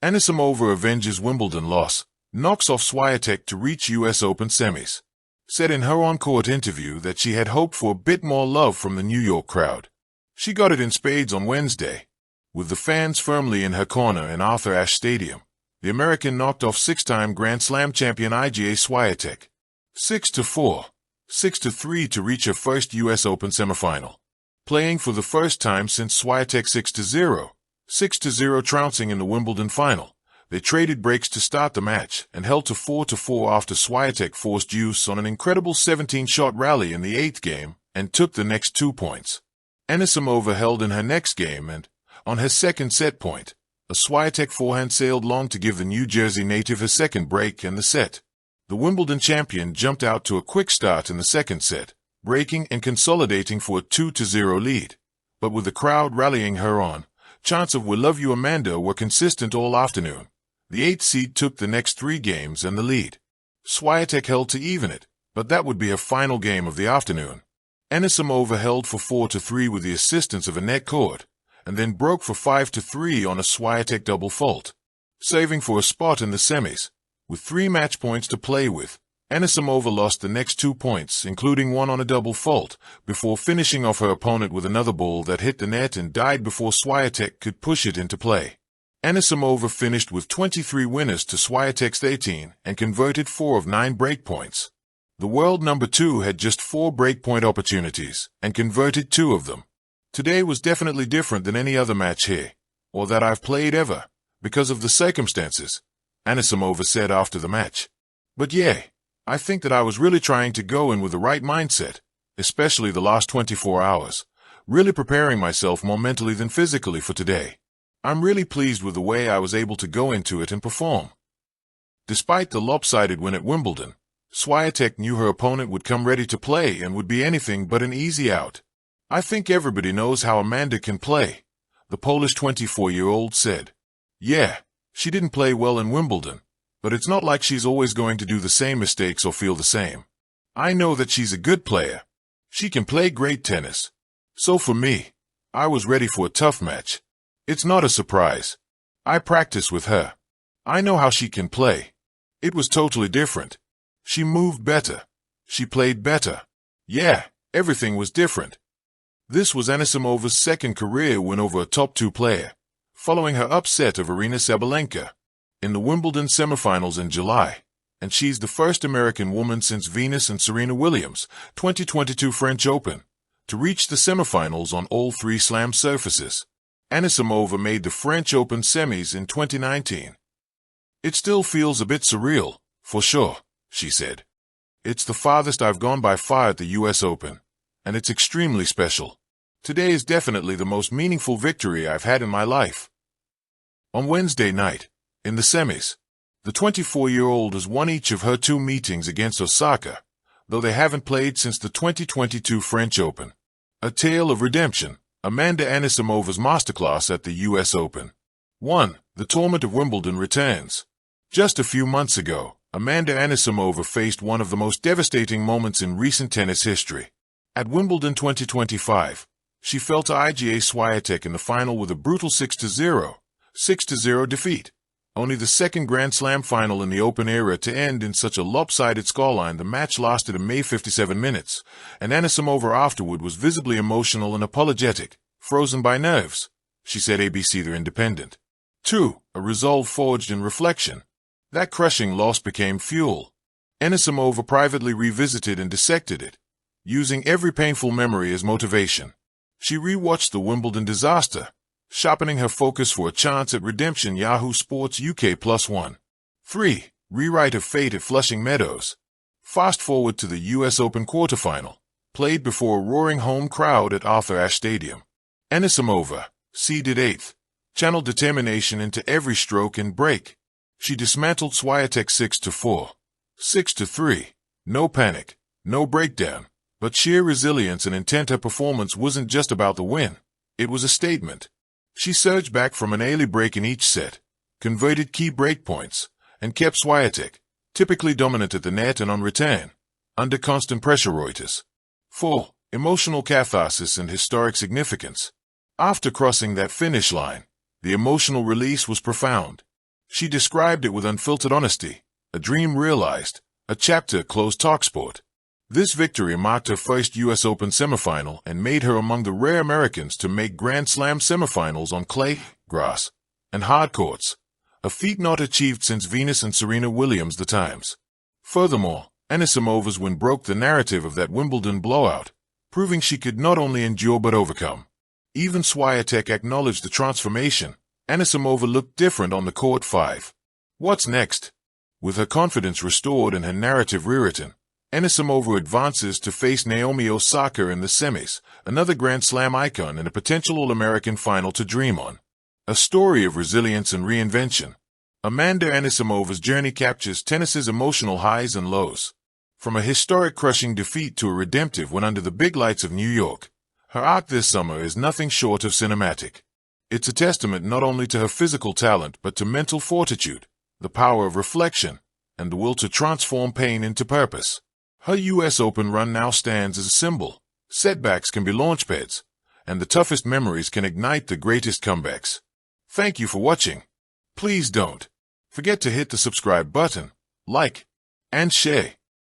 Anisimova avenges Wimbledon loss, knocks off Swiatek to reach US Open semis. Said in her on-court interview that she had hoped for a bit more love from the New York crowd. She got it in spades on Wednesday. With the fans firmly in her corner in Arthur Ashe Stadium, the American knocked off six-time Grand Slam champion Iga Swiatek 6-4, 6-3 to reach her first US Open semifinal. Playing for the first time since Swiatek 6-0, 6-0 trouncing in the Wimbledon final, they traded breaks to start the match and held to 4-4 after Swiatek forced use on an incredible 17-shot rally in the 8th game and took the next 2 points. Anisimova held in her next game and, on her second set point, a Swiatek forehand sailed long to give the New Jersey native her second break in the set. The Wimbledon champion jumped out to a quick start in the second set, breaking and consolidating for a 2-0 lead. But with the crowd rallying her on, chants of "We love you, Amanda" were consistent all afternoon. The 8th seed took the next 3 games and the lead. Swiatek held to even it, but that would be her final game of the afternoon. Anisimova held for 4-3 with the assistance of a net cord, and then broke for 5-3 on a Swiatek double fault. Saving for a spot in the semis, with 3 match points to play with, Anisimova lost the next 2 points, including one on a double fault, before finishing off her opponent with another ball that hit the net and died before Swiatek could push it into play. Anisimova finished with 23 winners to Swiatek's 18 and converted 4 of 9 breakpoints. The world number 2 had just 4 breakpoint opportunities and converted 2 of them. Today was definitely different than any other match here, or that I've played ever, because of the circumstances, Anisimova said after the match. But yeah, I think that I was really trying to go in with the right mindset, especially the last 24 hours, really preparing myself more mentally than physically for today. I'm really pleased with the way I was able to go into it and perform. Despite the lopsided win at Wimbledon, Swiatek knew her opponent would come ready to play and would be anything but an easy out. "I think everybody knows how Amanda can play," the Polish 24-year-old said. "Yeah, she didn't play well in Wimbledon, but it's not like she's always going to do the same mistakes or feel the same. I know that she's a good player. She can play great tennis. So for me, I was ready for a tough match. It's not a surprise. I practice with her. I know how she can play. It was totally different. She moved better. She played better. Yeah, everything was different." This was Anisimova's second career win over a top 2 player, following her upset of Aryna Sabalenka in the Wimbledon semifinals in July, and she's the first American woman since Venus and Serena Williams' 2022 French Open to reach the semifinals on all 3 slam surfaces. Anisimova made the French Open semis in 2019. "It still feels a bit surreal, for sure," she said. "It's the farthest I've gone by far at the US Open, and it's extremely special. Today is definitely the most meaningful victory I've had in my life." On Wednesday night, in the semis, the 24-year-old has won each of her 2 meetings against Osaka, though they haven't played since the 2022 French Open. A tale of redemption, Amanda Anisimova's masterclass at the US Open. 1. The Tournament of Wimbledon returns. Just a few months ago, Amanda Anisimova faced one of the most devastating moments in recent tennis history. At Wimbledon 2025, she fell to Iga Swiatek in the final with a brutal 6-0 defeat. Only the second Grand Slam final in the Open era to end in such a lopsided scoreline. The match lasted a mere 57 minutes, and Anisimova afterward was visibly emotional and apologetic, frozen by nerves, she said ABC The Independent. 2. A resolve forged in reflection. That crushing loss became fuel. Anisimova privately revisited and dissected it, using every painful memory as motivation. She rewatched the Wimbledon disaster, sharpening her focus for a chance at redemption. Yahoo Sports UK +1. 3. Rewrite of fate at Flushing Meadows. Fast forward to the US Open quarterfinal, played before a roaring home crowd at Arthur Ashe Stadium. Anisimova, seeded 8th, channeled determination into every stroke and break. She dismantled Swiatek 6-4, 6-3. No panic, no breakdown, but sheer resilience and intent. Her performance wasn't just about the win, it was a statement. She surged back from an early break in each set, converted key breakpoints, and kept Swiatek, typically dominant at the net and on return, under constant pressure. Reuters. 4. Emotional catharsis and historic significance. After crossing that finish line, the emotional release was profound. She described it with unfiltered honesty, a dream realized, a chapter closed talksport. This victory marked her first U.S. Open semifinal and made her among the rare Americans to make Grand Slam semifinals on clay, grass, and hard courts, a feat not achieved since Venus and Serena Williams the times. Furthermore, Anisimova's win broke the narrative of that Wimbledon blowout, proving she could not only endure but overcome. Even Swiatek acknowledged the transformation. Anisimova looked different on the court. 5. What's next? With her confidence restored and her narrative rewritten, Anisimova advances to face Naomi Osaka in the semis, another Grand Slam icon and a potential All-American final to dream on. A story of resilience and reinvention. Amanda Anisimova's journey captures tennis's emotional highs and lows. From a historic crushing defeat to a redemptive one under the big lights of New York, her arc this summer is nothing short of cinematic. It's a testament not only to her physical talent but to mental fortitude, the power of reflection, and the will to transform pain into purpose. Her U.S. Open run now stands as a symbol. Setbacks can be launchpads, and the toughest memories can ignite the greatest comebacks. Thank you for watching. Please don't forget to hit the subscribe button, like, and share.